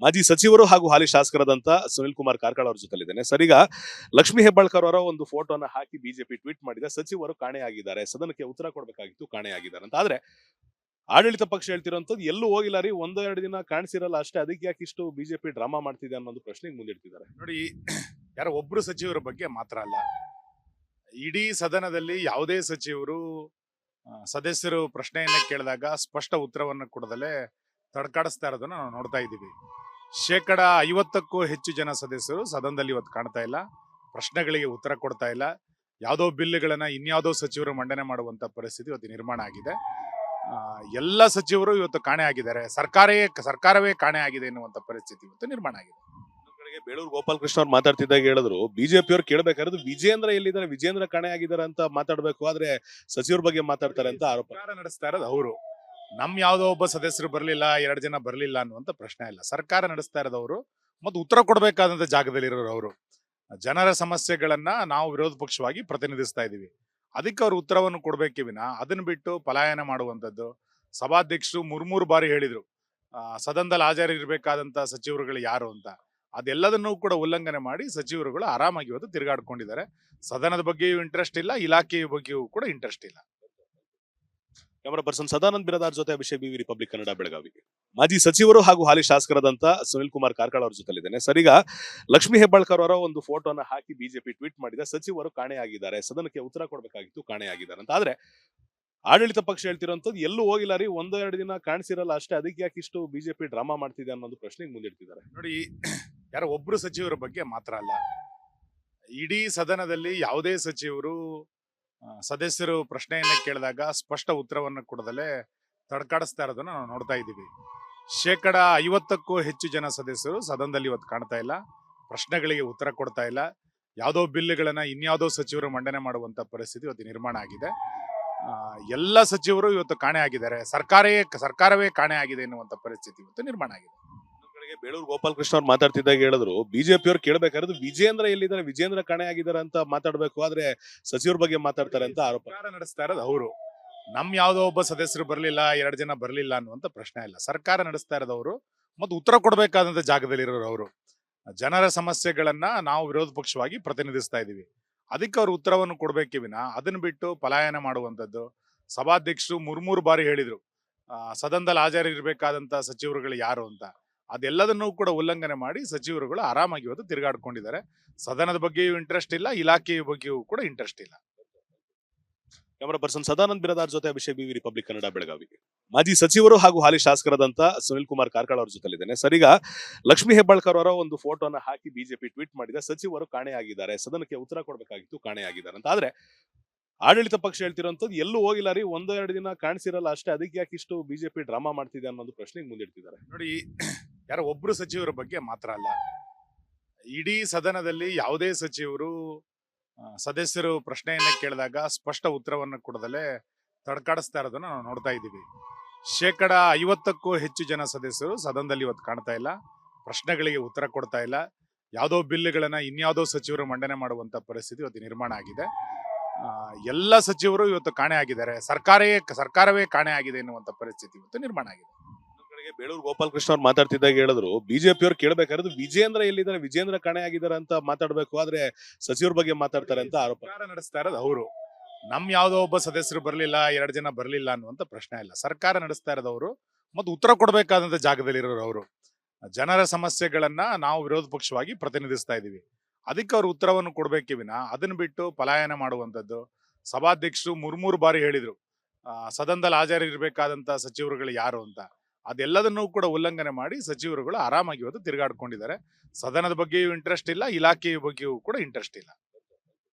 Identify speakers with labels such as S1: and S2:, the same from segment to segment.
S1: ಮಾಜಿ ಸಚಿವರು ಹಾಗೂ ಹಾಲಿ ಶಾಸಕರಾದಂತ ಸುನಿಲ್ ಕುಮಾರ್ ಕಾರ್ಕಳ ಅವರ ಜೊತೆಲಿದ್ದೇನೆ. ಸರ್, ಈಗ ಲಕ್ಷ್ಮೀ ಹೆಬ್ಬಾಳ್ಕರ್ ಅವರ ಒಂದು ಫೋಟೋನ ಹಾಕಿ ಬಿಜೆಪಿ ಟ್ವೀಟ್ ಮಾಡಿದೆ. ಸಚಿವರು ಕಾಣೆಯಾಗಿದ್ದಾರೆ, ಸದನಕ್ಕೆ ಉತ್ತರ ಕೊಡಬೇಕಾಗಿತ್ತು, ಕಾಣೆಯಾಗಿದ್ದಾರೆ ಅಂತ. ಆದ್ರೆ ಆಡಳಿತ ಪಕ್ಷ ಹೇಳ್ತಿರೋಂಥದ್ದು ಎಲ್ಲೂ ಹೋಗಿಲ್ಲ ರೀ, ಒಂದೋ ಎರಡು ದಿನ ಕಾಣಿಸಿರಲ್ಲ ಅಷ್ಟೇ, ಅದಕ್ಕೆ ಯಾಕೆ ಇಷ್ಟು ಬಿಜೆಪಿ ಡ್ರಾಮಾ ಮಾಡ್ತಿದೆ ಅನ್ನೋದು ಪ್ರಶ್ನೆಗೆ ಮುಂದಿಡ್ತಿದ್ದಾರೆ.
S2: ನೋಡಿ, ಯಾರೋ ಒಬ್ರು ಸಚಿವರ ಬಗ್ಗೆ ಮಾತ್ರ ಅಲ್ಲ, ಇಡೀ ಸದನದಲ್ಲಿ ಯಾವುದೇ ಸಚಿವರು ಸದಸ್ಯರು ಪ್ರಶ್ನೆಯನ್ನ ಕೇಳಿದಾಗ ಸ್ಪಷ್ಟ ಉತ್ತರವನ್ನು ಕೊಡದಲೆ ತಡಕಾಡಿಸ್ತಾ ಇರೋದನ್ನ ನಾವು ನೋಡ್ತಾ ಇದ್ದೀವಿ. 50%ಕ್ಕೂ ಹೆಚ್ಚು ಜನ ಸದಸ್ಯರು ಸದನದಲ್ಲಿ ಇವತ್ತು ಕಾಣ್ತಾ ಇಲ್ಲ, ಪ್ರಶ್ನೆಗಳಿಗೆ ಉತ್ತರ ಕೊಡ್ತಾ ಇಲ್ಲ. ಯಾವುದೋ ಬಿಲ್ಗಳನ್ನ ಇನ್ಯಾವುದೋ ಸಚಿವರು ಮಂಡನೆ ಮಾಡುವಂತ ಪರಿಸ್ಥಿತಿ ಇವತ್ತು ನಿರ್ಮಾಣ ಆಗಿದೆ. ಎಲ್ಲ ಸಚಿವರು ಇವತ್ತು ಕಾಣೆ ಆಗಿದ್ದಾರೆ, ಸರ್ಕಾರವೇ ಕಾಣೆ ಆಗಿದೆ ಎನ್ನುವಂತ ಪರಿಸ್ಥಿತಿ ಇವತ್ತು ನಿರ್ಮಾಣ ಆಗಿದೆ.
S1: ಬೇಳೂರು ಗೋಪಾಲ್ ಕೃಷ್ಣ ಅವ್ರು ಮಾತಾಡ್ತಿದ್ದಾಗ ಹೇಳಿದ್ರು, ಬಿಜೆಪಿ ಅವ್ರು ಕೇಳಬೇಕಾದ್ರೆ ವಿಜೇಂದ್ರ ಎಲ್ಲಿದ್ದಾರೆ, ವಿಜೇಂದ್ರ ಕಾಣೆ ಆಗಿದ್ದಾರೆ ಅಂತ ಮಾತಾಡ್ಬೇಕು, ಆದ್ರೆ ಸಚಿವರ ಬಗ್ಗೆ ಮಾತಾಡ್ತಾರೆ ಅಂತ ಆರೋಪ
S2: ನಡೆಸ್ತಾ ಇರೋದು ಅವರು. ಯಾವುದೋ ಒಬ್ಬ ಸದಸ್ಯರು ಬರ್ಲಿಲ್ಲ, 2 ಜನ ಬರ್ಲಿಲ್ಲ ಅನ್ನುವಂತ ಪ್ರಶ್ನೆ ಇಲ್ಲ. ಸರ್ಕಾರ ನಡೆಸ್ತಾ ಇರೋದವರು ಮತ್ತು ಉತ್ತರ ಕೊಡಬೇಕಾದಂತ ಜಾಗದಲ್ಲಿ ಇರೋರು ಅವರು. ಜನರ ಸಮಸ್ಯೆಗಳನ್ನ ನಾವು ವಿರೋಧ ಪಕ್ಷವಾಗಿ ಪ್ರತಿನಿಧಿಸ್ತಾ ಇದೀವಿ, ಅದಕ್ಕೆ ಅವ್ರು ಉತ್ತರವನ್ನು ಕೊಡ್ಬೇಕೇ ವಿನ ಅದನ್ನ ಬಿಟ್ಟು ಪಲಾಯನ ಮಾಡುವಂತದ್ದು. ಸಭಾಧ್ಯಕ್ಷರು 3 ಬಾರಿ ಹೇಳಿದ್ರು ಸದನದಲ್ಲಿ ಹಾಜರಿರ್ಬೇಕಾದಂತ ಸಚಿವರುಗಳು ಯಾರು ಅಂತ. ಅದೆಲ್ಲದನ್ನೂ ಕೂಡ ಉಲ್ಲಂಘನೆ ಮಾಡಿ ಸಚಿವರುಗಳು ಆರಾಮಾಗಿ ಇವತ್ತು ತಿರುಗಾಡ್ಕೊಂಡಿದ್ದಾರೆ. ಸದನದ ಬಗ್ಗೆಯೂ ಇಂಟ್ರೆಸ್ಟ್ ಇಲ್ಲ, ಇಲಾಖೆಯ ಬಗ್ಗೆಯೂ ಕೂಡ ಇಂಟ್ರೆಸ್ಟ್ ಇಲ್ಲ.
S1: ಕ್ಯಾಮರಾ ಪರ್ಸನ್ ಸದಾನಂದ್ ಬಿರಾದಾರ್ ಜೊತೆ ಅಭಿಷೇಕ್ ಬಿವಿ, ರಿಪಬ್ಲಿಕ್ ಕನ್ನಡ, ಬೆಳಗಾವಿ. ಮಾಜಿ ಸಚಿವರು ಹಾಗೂ ಹಾಲಿ ಶಾಸಕರಾದಂತ ಸುನಿಲ್ ಕುಮಾರ್ ಕಾರ್ಕಳ ಅವರ ಜೊತೆಲಿದ್ದೇನೆ. ಸರ್, ಈಗ ಲಕ್ಷ್ಮೀ ಹೆಬ್ಬಾಳ್ಕರ್ ಅವರ ಒಂದು ಫೋಟೋನ ಹಾಕಿ ಬಿಜೆಪಿ ಟ್ವೀಟ್ ಮಾಡಿದೆ. ಸಚಿವರು ಕಾಣೆಯಾಗಿದ್ದಾರೆ, ಸದನಕ್ಕೆ ಉತ್ತರ ಕೊಡಬೇಕಾಗಿತ್ತು, ಕಾಣೆಯಾಗಿದ್ದಾರೆ ಅಂತ. ಆದ್ರೆ ಆಡಳಿತ ಪಕ್ಷ ಹೇಳ್ತಿರೋಂಥದ್ದು ಎಲ್ಲೂ ಹೋಗಿಲ್ಲ ರೀ, ಒಂದೋ ಎರಡು ದಿನ ಕಾಣಿಸಿರಲ್ಲ ಅಷ್ಟೇ, ಅದಕ್ಕೆ ಯಾಕೆ ಇಷ್ಟು ಬಿಜೆಪಿ ಡ್ರಾಮಾ ಮಾಡ್ತಿದೆ ಅನ್ನೋದು ಪ್ರಶ್ನೆಗೆ ಮುಂದಿಡ್ತಿದ್ದಾರೆ.
S2: ನೋಡಿ, ಯಾರೋ ಒಬ್ರು ಸಚಿವರ ಬಗ್ಗೆ ಮಾತ್ರ ಅಲ್ಲ, ಇಡೀ ಸದನದಲ್ಲಿ ಯಾವುದೇ ಸಚಿವರು ಸದಸ್ಯರು ಪ್ರಶ್ನೆಯನ್ನ ಕೇಳಿದಾಗ ಸ್ಪಷ್ಟ ಉತ್ತರವನ್ನು ಕೊಡದಲೆ ತಡಕಾಡಿಸ್ತಾ ಇರೋದನ್ನ ನಾವು ನೋಡ್ತಾ ಇದ್ದೀವಿ. 50%ಕ್ಕೂ ಹೆಚ್ಚು ಜನ ಸದಸ್ಯರು ಸದನದಲ್ಲಿ ಇವತ್ತು ಕಾಣ್ತಾ ಇಲ್ಲ, ಪ್ರಶ್ನೆಗಳಿಗೆ ಉತ್ತರ ಕೊಡ್ತಾ ಇಲ್ಲ. ಯಾವುದೋ ಬಿಲ್ಗಳನ್ನ ಇನ್ಯಾವುದೋ ಸಚಿವರು ಮಂಡನೆ ಮಾಡುವಂತ ಪರಿಸ್ಥಿತಿ ಇವತ್ತು ನಿರ್ಮಾಣ ಆಗಿದೆ. ಎಲ್ಲ ಸಚಿವರು ಇವತ್ತು ಕಾಣೆ ಆಗಿದ್ದಾರೆ, ಸರ್ಕಾರವೇ ಕಾಣೆ ಆಗಿದೆ ಎನ್ನುವಂತ ಪರಿಸ್ಥಿತಿ ಇವತ್ತು ನಿರ್ಮಾಣ ಆಗಿದೆ.
S1: ಬೇಳೂರು ಗೋಪಾಲ್ ಕೃಷ್ಣ ಅವ್ರು ಮಾತಾಡ್ತಿದ್ದಾಗ ಹೇಳಿದ್ರು, ಬಿಜೆಪಿ ಅವ್ರು ಕೇಳಬೇಕಾದ್ರೆ ವಿಜೇಂದ್ರ ಎಲ್ಲಿದ್ದಾರೆ, ವಿಜೇಂದ್ರ ಕಾಣೆ ಆಗಿದ್ದಾರೆ ಅಂತ ಮಾತಾಡ್ಬೇಕು, ಆದ್ರೆ ಸಚಿವರ ಬಗ್ಗೆ ಮಾತಾಡ್ತಾರೆ ಅಂತ ಆರೋಪ
S2: ನಡೆಸ್ತಾ ಇರೋದು ಅವರು. ಯಾವುದೋ ಒಬ್ಬ ಸದಸ್ಯರು ಬರ್ಲಿಲ್ಲ, 2 ಜನ ಬರ್ಲಿಲ್ಲ ಅನ್ನುವಂತ ಪ್ರಶ್ನೆ ಇಲ್ಲ. ಸರ್ಕಾರ ನಡೆಸ್ತಾ ಇರೋದವರು ಮತ್ತು ಉತ್ತರ ಕೊಡಬೇಕಾದಂತ ಜಾಗದಲ್ಲಿ ಇರೋರು ಅವರು. ಜನರ ಸಮಸ್ಯೆಗಳನ್ನ ನಾವು ವಿರೋಧ ಪಕ್ಷವಾಗಿ ಪ್ರತಿನಿಧಿಸ್ತಾ ಇದೀವಿ, ಅದಕ್ಕೆ ಅವ್ರು ಉತ್ತರವನ್ನು ಕೊಡ್ಬೇಕೇ ವಿನ ಅದನ್ನ ಬಿಟ್ಟು ಪಲಾಯನ ಮಾಡುವಂತದ್ದು. ಸಭಾಧ್ಯಕ್ಷರು 3 ಬಾರಿ ಹೇಳಿದ್ರು ಸದನದಲ್ಲಿ ಹಾಜರಿರ್ಬೇಕಾದಂತ ಸಚಿವರುಗಳು ಯಾರು ಅಂತ. ಅದೆಲ್ಲದನ್ನೂ ಕೂಡ ಉಲ್ಲಂಘನೆ ಮಾಡಿ ಸಚಿವರುಗಳು ಆರಾಮಾಗಿ ಇವತ್ತು ತಿರುಗಾಡ್ಕೊಂಡಿದ್ದಾರೆ. ಸದನದ ಬಗ್ಗೆಯೂ ಇಂಟ್ರೆಸ್ಟ್ ಇಲ್ಲ, ಇಲಾಖೆಯ ಬಗ್ಗೆಯೂ ಕೂಡ ಇಂಟ್ರೆಸ್ಟ್ ಇಲ್ಲ.
S1: ಕ್ಯಾಮರಾ ಪರ್ಸನ್ ಸದಾನಂದ್ ಬಿರಾದಾರ್ ಜೊತೆ ಅಭಿಷೇಕ್ ಬಿವಿ, ರಿಪಬ್ಲಿಕ್ ಕನ್ನಡ, ಬೆಳಗಾವಿ. ಮಾಜಿ ಸಚಿವರು ಹಾಗೂ ಹಾಲಿ ಶಾಸಕರಾದಂತ ಸುನಿಲ್ ಕುಮಾರ್ ಕಾರ್ಕಳ ಅವರ ಜೊತೆಲಿದ್ದೇನೆ. ಸರ್, ಈಗ ಲಕ್ಷ್ಮೀ ಹೆಬ್ಬಾಳ್ಕರ್ ಅವರ ಒಂದು ಫೋಟೋನ ಹಾಕಿ ಬಿಜೆಪಿ ಟ್ವೀಟ್ ಮಾಡಿದೆ. ಸಚಿವರು ಕಾಣೆಯಾಗಿದ್ದಾರೆ, ಸದನಕ್ಕೆ ಉತ್ತರ ಕೊಡಬೇಕಾಗಿತ್ತು, ಕಾಣೆಯಾಗಿದ್ದಾರೆ ಅಂತ. ಆದ್ರೆ ಆಡಳಿತ ಪಕ್ಷ ಹೇಳ್ತಿರೋಂಥದ್ದು ಎಲ್ಲೂ ಹೋಗಿಲ್ಲ ರೀ, ಒಂದೋ ಎರಡು ದಿನ ಕಾಣಿಸಿರಲ್ಲ ಅಷ್ಟೇ, ಅದಕ್ಕೆ ಯಾಕೆ ಇಷ್ಟು ಬಿಜೆಪಿ ಡ್ರಾಮಾ ಮಾಡ್ತಿದೆ ಅನ್ನೋದು ಪ್ರಶ್ನೆಗೆ ಮುಂದಿಡ್ತಿದ್ದಾರೆ.
S2: ನೋಡಿ, ಯಾರೋ ಒಬ್ರು ಸಚಿವರ ಬಗ್ಗೆ ಮಾತ್ರ ಅಲ್ಲ, ಇಡೀ ಸದನದಲ್ಲಿ ಯಾವುದೇ ಸಚಿವರು ಸದಸ್ಯರು ಪ್ರಶ್ನೆಯನ್ನ ಕೇಳಿದಾಗ ಸ್ಪಷ್ಟ ಉತ್ತರವನ್ನು ಕೊಡದಲೆ ತಡಕಾಡಿಸ್ತಾ ಇರೋದನ್ನ ನಾವು ನೋಡ್ತಾ ಇದ್ದೀವಿ. 50%ಕ್ಕೂ ಹೆಚ್ಚು ಜನ ಸದಸ್ಯರು ಸದನದಲ್ಲಿ ಇವತ್ತು ಕಾಣ್ತಾ ಇಲ್ಲ, ಪ್ರಶ್ನೆಗಳಿಗೆ ಉತ್ತರ ಕೊಡ್ತಾ ಇಲ್ಲ. ಯಾವುದೋ ಬಿಲ್ಗಳನ್ನ ಇನ್ಯಾವುದೋ ಸಚಿವರು ಮಂಡನೆ ಮಾಡುವಂತ ಪರಿಸ್ಥಿತಿ ಇವತ್ತು ನಿರ್ಮಾಣ ಆಗಿದೆ. ಎಲ್ಲ ಸಚಿವರು ಇವತ್ತು ಕಾಣೆ ಆಗಿದ್ದಾರೆ, ಸರ್ಕಾರವೇ ಕಾಣೆ ಆಗಿದೆ ಎನ್ನುವಂತ ಪರಿಸ್ಥಿತಿ ಇವತ್ತು ನಿರ್ಮಾಣ ಆಗಿದೆ.
S1: ಬೇಳೂರು ಗೋಪಾಲ್ ಕೃಷ್ಣ ಅವ್ರು ಮಾತಾಡ್ತಿದ್ದಾಗ ಹೇಳಿದ್ರು, ಬಿಜೆಪಿ ಅವ್ರು ಕೇಳಬೇಕಾದ್ರೆ ವಿಜೇಂದ್ರ ಎಲ್ಲಿದ್ದಾರೆ, ವಿಜೇಂದ್ರ ಕಾಣೆ ಆಗಿದ್ದಾರೆ ಅಂತ ಮಾತಾಡ್ಬೇಕು, ಆದ್ರೆ ಸಚಿವರ ಬಗ್ಗೆ ಮಾತಾಡ್ತಾರೆ ಅಂತ ಆರೋಪ
S2: ನಡೆಸ್ತಾ ಇರೋದು ಅವರು. ಯಾವುದೋ ಒಬ್ಬ ಸದಸ್ಯರು ಬರ್ಲಿಲ್ಲ, 2 ಜನ ಬರ್ಲಿಲ್ಲ ಅನ್ನುವಂತ ಪ್ರಶ್ನೆ ಇಲ್ಲ. ಸರ್ಕಾರ ನಡೆಸ್ತಾ ಇರೋದವರು ಮತ್ತು ಉತ್ತರ ಕೊಡಬೇಕಾದಂತ ಜಾಗದಲ್ಲಿ ಇರೋರು ಅವರು. ಜನರ ಸಮಸ್ಯೆಗಳನ್ನ ನಾವು ವಿರೋಧ ಪಕ್ಷವಾಗಿ ಪ್ರತಿನಿಧಿಸ್ತಾ ಇದೀವಿ, ಅದಕ್ಕೆ ಅವ್ರು ಉತ್ತರವನ್ನು ಕೊಡ್ಬೇಕೇ ವಿನ ಅದನ್ನ ಬಿಟ್ಟು ಪಲಾಯನ ಮಾಡುವಂತದ್ದು. ಸಭಾಧ್ಯಕ್ಷರು 3 ಬಾರಿ ಹೇಳಿದ್ರು ಸದನದಲ್ಲಿ ಹಾಜರಿರ್ಬೇಕಾದಂತ ಸಚಿವರುಗಳು ಯಾರು ಅಂತ. ಅದೆಲ್ಲದನ್ನೂ ಕೂಡ ಉಲ್ಲಂಘನೆ ಮಾಡಿ ಸಚಿವರುಗಳು ಆರಾಮಾಗಿ ಇವತ್ತು ತಿರುಗಾಡ್ಕೊಂಡಿದ್ದಾರೆ. ಸದನದ ಬಗ್ಗೆಯೂ ಇಂಟ್ರೆಸ್ಟ್ ಇಲ್ಲ, ಇಲಾಖೆಯ ಬಗ್ಗೆಯೂ ಕೂಡ ಇಂಟ್ರೆಸ್ಟ್ ಇಲ್ಲ.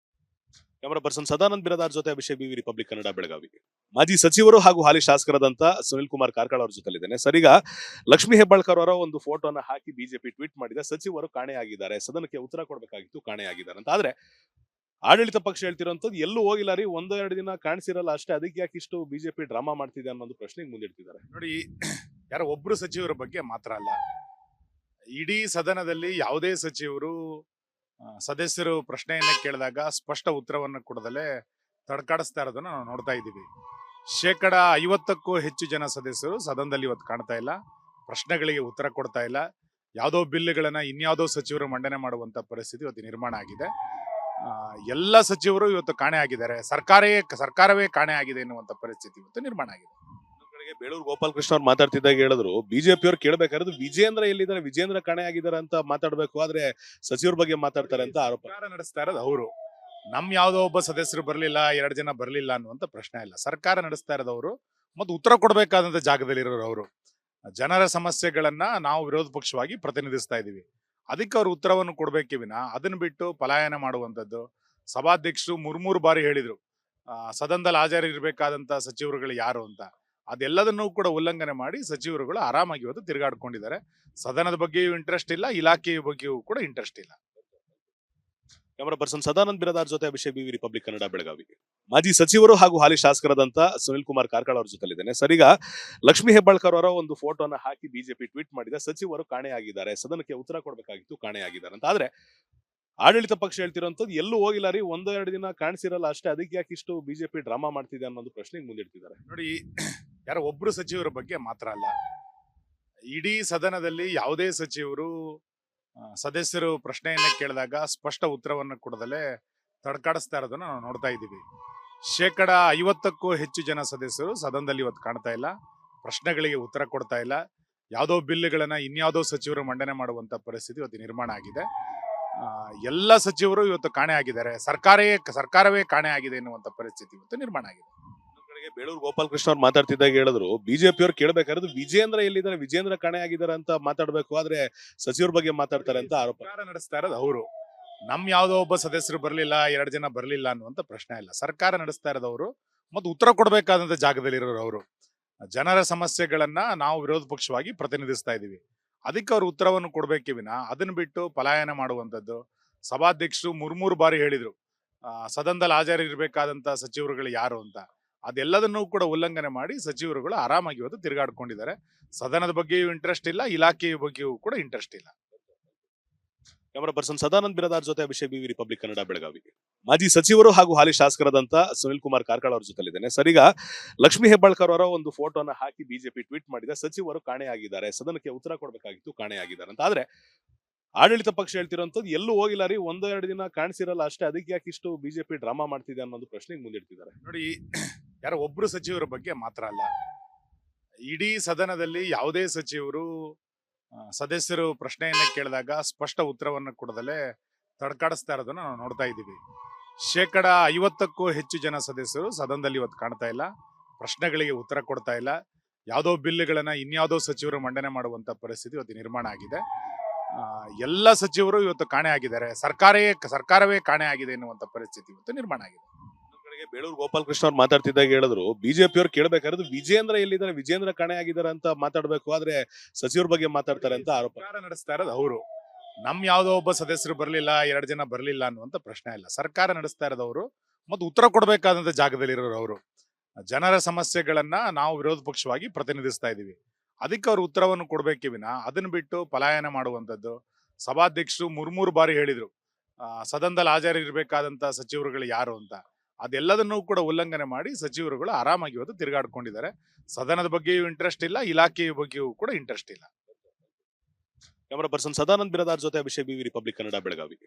S1: ಕ್ಯಾಮರಾ ಪರ್ಸನ್ ಸದಾನಂದ್ ಬಿರಾದಾರ್ ಜೊತೆ ಅಭಿಷೇಕ್ ಬಿವಿ, ರಿಪಬ್ಲಿಕ್ ಕನ್ನಡ, ಬೆಳಗಾವಿ. ಮಾಜಿ ಸಚಿವರು ಹಾಗೂ ಹಾಲಿ ಶಾಸಕರಾದಂತ ಸುನಿಲ್ ಕುಮಾರ್ ಕಾರ್ಕಳ ಅವರ ಜೊತೆಲಿದ್ದೇನೆ. ಸರ್, ಈಗ ಲಕ್ಷ್ಮೀ ಹೆಬ್ಬಾಳ್ಕರ್ ಅವರ ಒಂದು ಫೋಟೋನ ಹಾಕಿ ಬಿಜೆಪಿ ಟ್ವೀಟ್ ಮಾಡಿದೆ. ಸಚಿವರು ಕಾಣೆಯಾಗಿದ್ದಾರೆ, ಸದನಕ್ಕೆ ಉತ್ತರ ಕೊಡಬೇಕಾಗಿತ್ತು, ಕಾಣೆಯಾಗಿದ್ದಾರೆ ಅಂತ. ಆದ್ರೆ ಆಡಳಿತ ಪಕ್ಷ ಹೇಳ್ತಿರೋಂಥದ್ದು ಎಲ್ಲೂ ಹೋಗಿಲ್ಲ ರೀ, ಒಂದೋ ಎರಡು ದಿನ ಕಾಣಿಸಿರಲ್ಲ ಅಷ್ಟೇ, ಅದಕ್ಕೆ ಯಾಕೆ ಇಷ್ಟು ಬಿಜೆಪಿ ಡ್ರಾಮಾ ಮಾಡ್ತಿದೆ ಅನ್ನೋದು ಪ್ರಶ್ನೆಗೆ ಮುಂದಿಡ್ತಿದ್ದಾರೆ.
S2: ನೋಡಿ, ಯಾರೋ ಒಬ್ರು ಸಚಿವರ ಬಗ್ಗೆ ಮಾತ್ರ ಅಲ್ಲ, ಇಡೀ ಸದನದಲ್ಲಿ ಯಾವುದೇ ಸಚಿವರು ಸದಸ್ಯರು ಪ್ರಶ್ನೆಯನ್ನ ಕೇಳಿದಾಗ ಸ್ಪಷ್ಟ ಉತ್ತರವನ್ನು ಕೊಡದಲೆ ತಡಕಾಡಿಸ್ತಾ ಇರೋದನ್ನ ನಾವು ನೋಡ್ತಾ ಇದ್ದೀವಿ. 50%ಕ್ಕೂ ಹೆಚ್ಚು ಜನ ಸದಸ್ಯರು ಸದನದಲ್ಲಿ ಇವತ್ತು ಕಾಣ್ತಾ ಇಲ್ಲ, ಪ್ರಶ್ನೆಗಳಿಗೆ ಉತ್ತರ ಕೊಡ್ತಾ ಇಲ್ಲ. ಯಾವುದೋ ಬಿಲ್ಗಳನ್ನ ಇನ್ಯಾವುದೋ ಸಚಿವರು ಮಂಡನೆ ಮಾಡುವಂತ ಪರಿಸ್ಥಿತಿ ಇವತ್ತು ನಿರ್ಮಾಣ ಆಗಿದೆ. ಎಲ್ಲ ಸಚಿವರು ಇವತ್ತು ಕಾಣೆ ಆಗಿದ್ದಾರೆ. ಸರ್ಕಾರವೇ ಕಾಣೆ ಆಗಿದೆ ಎನ್ನುವಂತ ಪರಿಸ್ಥಿತಿ ಇವತ್ತು ನಿರ್ಮಾಣ ಆಗಿದೆ.
S1: ಇನ್ನೊಂದ್ ಕಡೆಗೆ ಬೇಳೂರು ಗೋಪಾಲಕೃಷ್ಣ ಅವ್ರು ಮಾತಾಡ್ತಿದ್ದಾಗ ಹೇಳಿದ್ರು ಬಿಜೆಪಿ ಅವ್ರು ಕೇಳಬೇಕಾದ್ರೆ ವಿಜೇಂದ್ರ ಎಲ್ಲಿದ್ದಾರೆ, ವಿಜೇಂದ್ರ ಕಾಣೆ ಆಗಿದ್ದಾರೆ ಅಂತ ಮಾತಾಡ್ಬೇಕು, ಆದ್ರೆ ಸಚಿವರ ಬಗ್ಗೆ ಮಾತಾಡ್ತಾರೆ ಅಂತ ಆರೋಪ.
S2: ಸರ್ಕಾರ ನಡೆಸ್ತಾ ಇರೋದು ಅವರು. ಯಾವುದೋ ಒಬ್ಬ ಸದಸ್ಯರು ಬರಲಿಲ್ಲ, 2 ಜನ ಬರಲಿಲ್ಲ ಅನ್ನುವಂತ ಪ್ರಶ್ನೆ ಇಲ್ಲ. ಸರ್ಕಾರ ನಡೆಸ್ತಾ ಇರೋದು ಅವರು ಮತ್ತು ಉತ್ತರ ಕೊಡಬೇಕಾದಂತ ಜಾಗದಲ್ಲಿ ಇರೋರು ಅವರು. ಜನರ ಸಮಸ್ಯೆಗಳನ್ನ ನಾವು ವಿರೋಧ ಪಕ್ಷವಾಗಿ ಪ್ರತಿನಿಧಿಸ್ತಾ ಇದೀವಿ. ಅದಕ್ಕೆ ಅವರು ಉತ್ತರವನ್ನು ಕೊಡ್ಬೇಕೇ ವಿನ ಅದನ್ನ ಬಿಟ್ಟು ಪಲಾಯನ ಮಾಡುವಂತದ್ದು. ಸಭಾಧ್ಯಕ್ಷರು 3 ಬಾರಿ ಹೇಳಿದ್ರು ಸದನದಲ್ಲಿ ಹಾಜರಿರ್ಬೇಕಾದಂತ ಸಚಿವರುಗಳು ಯಾರು ಅಂತ. ಅದೆಲ್ಲದನ್ನೂ ಕೂಡ ಉಲ್ಲಂಘನೆ ಮಾಡಿ ಸಚಿವರುಗಳು ಆರಾಮಾಗಿ ಇವತ್ತು ತಿರುಗಾಡ್ಕೊಂಡಿದ್ದಾರೆ. ಸದನದ ಬಗ್ಗೆಯೂ ಇಂಟ್ರೆಸ್ಟ್ ಇಲ್ಲ, ಇಲಾಖೆಯ ಬಗ್ಗೆಯೂ ಕೂಡ ಇಂಟ್ರೆಸ್ಟ್ ಇಲ್ಲ.
S1: ಕ್ಯಾಮರಾ ಪರ್ಸನ್ ಸದಾನಂದ್ ಬಿರಾದಾರ್ ಜೊತೆ ಅಭಿಷೇಕ್ ಬಿವಿ ರಿಪಬ್ಲಿಕ್ ಕನ್ನಡ ಬೆಳಗಾವಿ. ಮಾಜಿ ಸಚಿವರು ಹಾಗೂ ಹಾಲಿ ಶಾಸಕರಾದಂತ ಸುನಿಲ್ ಕುಮಾರ್ ಕಾರ್ಕಳ ಅವ್ರ ಜೊತೆಲಿದ್ದೇನೆ. ಸರ್, ಈಗ ಲಕ್ಷ್ಮೀ ಹೆಬ್ಬಾಳ್ಕರ್ ಅವರ ಒಂದು ಫೋಟೋನ ಹಾಕಿ ಬಿಜೆಪಿ ಟ್ವೀಟ್ ಮಾಡಿದ ಸಚಿವರು ಕಾಣೆಯಾಗಿದ್ದಾರೆ, ಸದನಕ್ಕೆ ಉತ್ತರ ಕೊಡಬೇಕಾಗಿತ್ತು, ಕಾಣೆಯಾಗಿದ್ದಾರೆ ಅಂತ. ಆದ್ರೆ ಆಡಳಿತ ಪಕ್ಷ ಹೇಳ್ತಿರೋಂಥದ್ದು ಎಲ್ಲೂ ಹೋಗಿಲ್ಲ ರೀ, 1-2 ದಿನ ಕಾಣಿಸಿರಲ್ಲ ಅಷ್ಟೇ, ಅದಕ್ಕೆ ಯಾಕೆ ಇಷ್ಟು ಬಿಜೆಪಿ ಡ್ರಾಮಾ ಮಾಡ್ತಿದೆ ಅನ್ನೋದು ಪ್ರಶ್ನೆಗೆ ಮುಂದಿಡ್ತಿದ್ದಾರೆ.
S2: ನೋಡಿ, ಯಾರೋ ಒಬ್ರು ಸಚಿವರ ಬಗ್ಗೆ ಮಾತ್ರ ಅಲ್ಲ, ಇಡೀ ಸದನದಲ್ಲಿ ಯಾವುದೇ ಸಚಿವರು ಸದಸ್ಯರು ಪ್ರಶ್ನೆಯನ್ನ ಕೇಳಿದಾಗ ಸ್ಪಷ್ಟ ಉತ್ತರವನ್ನು ಕೊಡದಲೆ ತಡ್ಕಾಡಿಸ್ತಾ ಇರೋದನ್ನ ನಾವು ನೋಡ್ತಾ ಇದ್ದೀವಿ. 50%ಕ್ಕೂ ಹೆಚ್ಚು ಜನ ಸದಸ್ಯರು ಸದನದಲ್ಲಿ ಇವತ್ತು ಕಾಣ್ತಾ ಇಲ್ಲ, ಪ್ರಶ್ನೆಗಳಿಗೆ ಉತ್ತರ ಕೊಡ್ತಾ ಇಲ್ಲ. ಯಾವುದೋ ಬಿಲ್ಗಳನ್ನ ಇನ್ಯಾವುದೋ ಸಚಿವರು ಮಂಡನೆ ಮಾಡುವಂತ ಪರಿಸ್ಥಿತಿ ಇವತ್ತು ನಿರ್ಮಾಣ ಆಗಿದೆ. ಎಲ್ಲ ಸಚಿವರು ಇವತ್ತು ಕಾಣೆ ಆಗಿದ್ದಾರೆ. ಸರ್ಕಾರವೇ ಕಾಣೆ ಆಗಿದೆ ಎನ್ನುವಂತ ಪರಿಸ್ಥಿತಿ ಇವತ್ತು ನಿರ್ಮಾಣ ಆಗಿದೆ.
S1: ಬೇಳೂರು ಗೋಪಾಲಕೃಷ್ಣ ಅವ್ರು ಮಾತಾಡ್ತಿದ್ದಾಗ ಹೇಳಿದ್ರು ಬಿಜೆಪಿ ಅವ್ರು ಕೇಳಬೇಕಾದ್ರೆ ವಿಜೇಂದ್ರ ಎಲ್ಲಿದ್ದಾರೆ, ವಿಜೇಂದ್ರ ಕಾಣೆ ಆಗಿದ್ದಾರೆ ಅಂತ ಮಾತಾಡ್ಬೇಕು, ಆದ್ರೆ ಸಚಿವರ ಬಗ್ಗೆ ಮಾತಾಡ್ತಾರೆ ಅಂತ ಆರೋಪ.
S2: ಸರ್ಕಾರ ನಡೆಸ್ತಾ ಇರೋದು ಅವರು. ಯಾವುದೋ ಒಬ್ಬ ಸದಸ್ಯರು ಬರಲಿಲ್ಲ, 2 ಜನ ಬರಲಿಲ್ಲ ಅನ್ನುವಂತ ಪ್ರಶ್ನೆ ಇಲ್ಲ. ಸರ್ಕಾರ ನಡೆಸ್ತಾ ಇರೋದು ಅವರು ಮತ್ತು ಉತ್ತರ ಕೊಡಬೇಕಾದಂತ ಜಾಗದಲ್ಲಿ ಇರೋರು ಅವರು. ಜನರ ಸಮಸ್ಯೆಗಳನ್ನ ನಾವು ವಿರೋಧ ಪಕ್ಷವಾಗಿ ಪ್ರತಿನಿಧಿಸ್ತಾ ಇದೀವಿ. ಅದಕ್ಕೆ ಅವರು ಉತ್ತರವನ್ನು ಕೊಡ್ಬೇಕೇ ವಿನ ಅದನ್ನ ಬಿಟ್ಟು ಪಲಾಯನ ಮಾಡುವಂತದ್ದು. ಸಭಾಧ್ಯಕ್ಷರು 3 ಬಾರಿ ಹೇಳಿದ್ರು ಸದನದಲ್ಲಿ ಹಾಜರಿರ್ಬೇಕಾದಂತ ಸಚಿವರುಗಳು ಯಾರು ಅಂತ. ಅದೆಲ್ಲದನ್ನೂ ಕೂಡ ಉಲ್ಲಂಘನೆ ಮಾಡಿ ಸಚಿವರುಗಳು ಆರಾಮಾಗಿ ಇವತ್ತು ತಿರುಗಾಡ್ಕೊಂಡಿದ್ದಾರೆ. ಸದನದ ಬಗ್ಗೆಯೂ ಇಂಟ್ರೆಸ್ಟ್ ಇಲ್ಲ, ಇಲಾಖೆಯ ಬಗ್ಗೆಯೂ ಕೂಡ ಇಂಟ್ರೆಸ್ಟ್ ಇಲ್ಲ.
S1: ಕ್ಯಾಮರಾ ಪರ್ಸನ್ ಸದಾನಂದ್ ಬಿರಾದಾರ್ ಜೊತೆ ಅಭಿಷೇಕ್ ಬಿವಿ ರಿಪಬ್ಲಿಕ್ ಕನ್ನಡ ಬೆಳಗಾವಿ. ಮಾಜಿ ಸಚಿವರು ಹಾಗೂ ಹಾಲಿ ಶಾಸಕರಾದಂತ ಸುನಿಲ್ ಕುಮಾರ್ ಕಾರ್ಕಳ ಅವ್ರ ಜೊತೆಲಿದ್ದೇನೆ. ಸರ್, ಈಗ ಲಕ್ಷ್ಮೀ ಹೆಬ್ಬಾಳ್ಕರ್ ಅವರ ಒಂದು ಫೋಟೋನ ಹಾಕಿ ಬಿಜೆಪಿ ಟ್ವೀಟ್ ಮಾಡಿದ ಸಚಿವರು ಕಾಣೆಯಾಗಿದ್ದಾರೆ, ಸದನಕ್ಕೆ ಉತ್ತರ ಕೊಡಬೇಕಾಗಿತ್ತು, ಕಾಣೆಯಾಗಿದ್ದಾರೆ ಅಂತ. ಆದ್ರೆ ಆಡಳಿತ ಪಕ್ಷ ಹೇಳ್ತಿರೋಂಥದ್ದು ಎಲ್ಲೂ ಹೋಗಿಲ್ಲ ರೀ, 1-2 ದಿನ ಕಾಣಿಸಿರಲ್ಲ ಅಷ್ಟೇ, ಅದಕ್ಕೆ ಯಾಕೆ ಇಷ್ಟು ಬಿಜೆಪಿ ಡ್ರಾಮಾ ಮಾಡ್ತಿದೆ ಅನ್ನೋದು ಪ್ರಶ್ನೆಗೆ ಮುಂದಿಡ್ತಿದ್ದಾರೆ.
S2: ನೋಡಿ, ಯಾರೋ ಒಬ್ರು ಸಚಿವರ ಬಗ್ಗೆ ಮಾತ್ರ ಅಲ್ಲ, ಇಡೀ ಸದನದಲ್ಲಿ ಯಾವುದೇ ಸಚಿವರು ಸದಸ್ಯರು ಪ್ರಶ್ನೆಯನ್ನ ಕೇಳಿದಾಗ ಸ್ಪಷ್ಟ ಉತ್ತರವನ್ನು ಕೊಡದಲೆ ತಡ್ಕಾಡಿಸ್ತಾ ಇರೋದನ್ನ ನಾವು ನೋಡ್ತಾ ಇದ್ದೀವಿ. 50%ಕ್ಕೂ ಹೆಚ್ಚು ಜನ ಸದಸ್ಯರು ಸದನದಲ್ಲಿ ಇವತ್ತು ಕಾಣ್ತಾ ಇಲ್ಲ, ಪ್ರಶ್ನೆಗಳಿಗೆ ಉತ್ತರ ಕೊಡ್ತಾ ಇಲ್ಲ. ಯಾವುದೋ ಬಿಲ್ಗಳನ್ನ ಇನ್ಯಾವುದೋ ಸಚಿವರು ಮಂಡನೆ ಮಾಡುವಂತ ಪರಿಸ್ಥಿತಿ ಇವತ್ತು ನಿರ್ಮಾಣ ಆಗಿದೆ. ಎಲ್ಲ ಸಚಿವರು ಇವತ್ತು ಕಾಣೆ ಆಗಿದ್ದಾರೆ. ಸರ್ಕಾರವೇ ಕಾಣೆ ಆಗಿದೆ ಎನ್ನುವಂತ ಪರಿಸ್ಥಿತಿ ಇವತ್ತು ನಿರ್ಮಾಣ ಆಗಿದೆ.
S1: ಬೇಳೂರು ಗೋಪಾಲಕೃಷ್ಣ ಅವ್ರು ಮಾತಾಡ್ತಿದ್ದಾಗ ಹೇಳಿದ್ರು ಬಿಜೆಪಿ ಅವ್ರು ಕೇಳಬೇಕಾದ್ರೆ ವಿಜೇಂದ್ರ ಎಲ್ಲಿದ್ದಾರೆ, ವಿಜೇಂದ್ರ ಕಾಣೆ ಆಗಿದ್ದಾರೆ ಅಂತ ಮಾತಾಡ್ಬೇಕು, ಆದ್ರೆ ಸಚಿವರ ಬಗ್ಗೆ ಮಾತಾಡ್ತಾರೆ ಅಂತ ಆರೋಪ.
S2: ಸರ್ಕಾರ ನಡೆಸ್ತಾ ಇರೋದು ಅವರು. ಯಾವುದೋ ಒಬ್ಬ ಸದಸ್ಯರು ಬರಲಿಲ್ಲ, 2 ಜನ ಬರಲಿಲ್ಲ ಅನ್ನುವಂತ ಪ್ರಶ್ನೆ ಇಲ್ಲ. ಸರ್ಕಾರ ನಡೆಸ್ತಾ ಇರೋದು ಅವರು ಮತ್ತು ಉತ್ತರ ಕೊಡಬೇಕಾದಂತ ಜಾಗದಲ್ಲಿ ಇರೋರು ಅವರು. ಜನರ ಸಮಸ್ಯೆಗಳನ್ನ ನಾವು ವಿರೋಧ ಪಕ್ಷವಾಗಿ ಪ್ರತಿನಿಧಿಸ್ತಾ ಇದೀವಿ. ಅದಕ್ಕೆ ಅವರು ಉತ್ತರವನ್ನು ಕೊಡ್ಬೇಕೇ ವಿನ ಅದನ್ನ ಬಿಟ್ಟು ಪಲಾಯನ ಮಾಡುವಂತದ್ದು. ಸಭಾಧ್ಯಕ್ಷರು 3 ಬಾರಿ ಹೇಳಿದ್ರು ಸದನದಲ್ಲಿ ಹಾಜರಿರ್ಬೇಕಾದಂತ ಸಚಿವರುಗಳು ಯಾರು ಅಂತ. ಅದೆಲ್ಲದನ್ನೂ ಕೂಡ ಉಲ್ಲಂಘನೆ ಮಾಡಿ ಸಚಿವರುಗಳು ಆರಾಮಾಗಿ ಇವತ್ತು ತಿರುಗಾಡ್ಕೊಂಡಿದ್ದಾರೆ. ಸದನದ ಬಗ್ಗೆಯೂ ಇಂಟ್ರೆಸ್ಟ್ ಇಲ್ಲ, ಇಲಾಖೆಯ ಬಗ್ಗೆಯೂ ಕೂಡ ಇಂಟ್ರೆಸ್ಟ್ ಇಲ್ಲ.
S1: ಕ್ಯಾಮರಾ ಪರ್ಸನ್ ಸದಾನಂದ್ ಬಿರಾದಾರ್ ಜೊತೆ ಅಭಿಷೇಕ್ ಬಿವಿ ರಿಪಬ್ಲಿಕ್ ಕನ್ನಡ ಬೆಳಗಾವಿ.